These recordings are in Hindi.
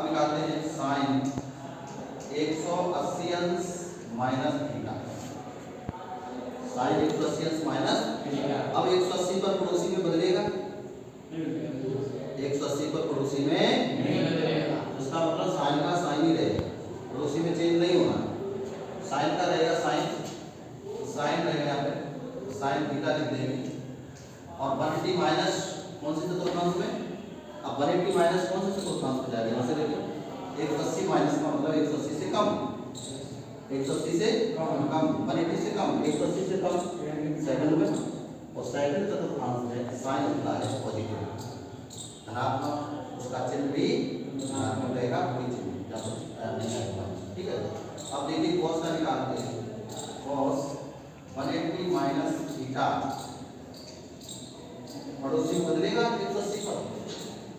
अब निकालते हैं साइन 180 अंश माइनस थीटा। साइन 180 अंश माइनस, अब 180 पर पड़ोसी में बदलेगा, 180 पर पड़ोसी में इसका मतलब साइन का साइन ही रहेगा, पड़ोसी में चेंज नहीं होना। साइन का रहेगा साइन, साइन रहेगा यहाँ पे साइन थीटा लिख देंगे। और 180 माइनस कौन से चतुर्थांश में, अब 180 माइनस कौन से चतुर्थांश में जाएगा, यहाँ से देखिए 180 माइनस का मतलब 180 से कम, 180 से कम, 180 से कम, 180 से कम सेकंड में, और सेकंड चतुर्थांश में साइन होता है पॉजिटिव, धनात्मक, उसका चिन्ह भी धनात्मक रहेगा, कोई चिन्ह नहीं आएगा। ठीक है, अब देखिए cos का निकालते हैं, cos 180 माइनस थीटा पड़ोसी में बदलेगा 180 पर,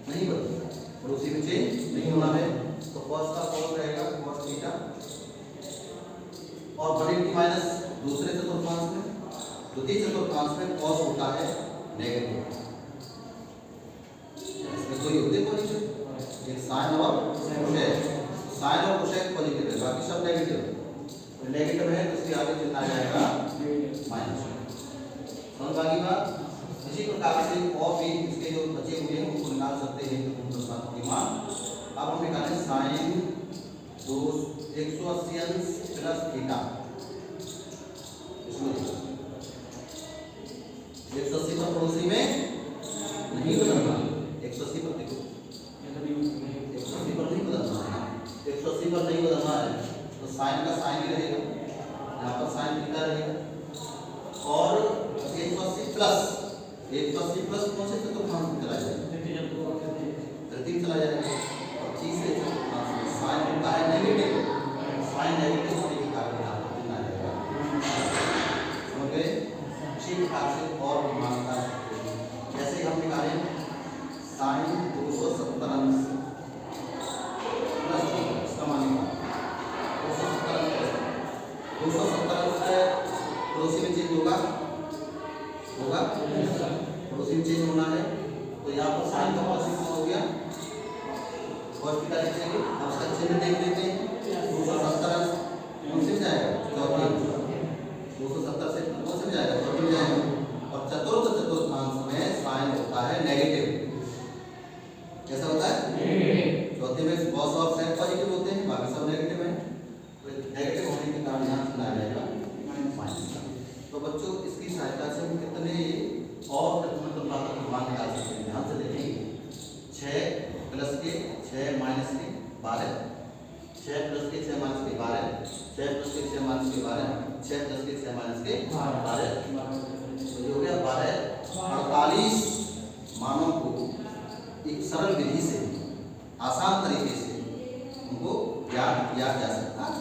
नहीं बदलेगा, पड़ोसी में चेंज नहीं होना है, तो cos का cos रहेगा cos थीटा, और 180 माइनस दूसरे चतुर्थांश में, द्वितीय चतुर्थांश में cos होता है नेगेटिव, इसमें कोई होते पॉजिटिव, एक साइन और कोसेक, साइन और कोसेक पॉजिटिव है, बाकी सब नेगेटिव है, तो नेगेटिव है तो इसके आगे चिन्ह आ जाएगा माइनस। समझ आ गई बात। इसी प्रकार से और भी इसके जो बचे हुए हैं उनको निकाल सकते हैं चतुर्थांशों की मान। अब हम निकालें साइन 180 अंश प्लस थीटा, इसमें 180 पर पड़ोसी में नहीं बदलना, 180 पर देखो 180 पर नहीं बदलना है, 180 पर नहीं बदलना है, तो साइन का साइन ही रहेगा, यहाँ पर साइन थीटा रहेगा, और 180 प्लस कौन से चतुर्थांश में चला जाएगा, तृतीय चला जाएगा, और तीसरे चतुर्थांश में साइन होता है नेगेटिव, साइन नेगेटिव होने के कारण यहाँ पर चिन्ह आ जाएगा। समझ गए। इसी प्रकार से और भी मान निकाल सकते हैं, जैसे हम निकालें साइन 270 अंश प्लस इसका मान निकालें 270 अंश है, पड़ोसी में चेंज होगा, पड़ोसी में चेंज होना है, तो यहाँ पर साइन का पॉजिटिव हो गया, cos थीटा लिख देंगे। अब इसका चिन्ह देख लेते हैं, 270 अंश कौन से जाएगा, चौथे, 270 से कौन से जाएगा, चौथे में जाएगा, और चतुर्थांश में साइन होता है नेगेटिव, कैसा होता है, चौथे में cos और sec पॉजिटिव होते हैं, बाकी सब नेगेटिव है, तो नेगेटिव होने के कारण यहाँ चिन्ह आ जाएगा माइनस। तो बच्चों इसकी सहायता से हम कितने और मतलब मान निकाल सकते हैं, ध्यान से देखेंगे, 6 प्लस के 6 माइनस के 12, 6 प्लस के 6 माइनस के 12, 6 प्लस के 6 माइनस के 12, 6 प्लस के 6 माइनस के 12, तो ये हो गया 48 मानों को एक सरल विधि से आसान तरीके से उनको ज्ञात किया जा सकता है।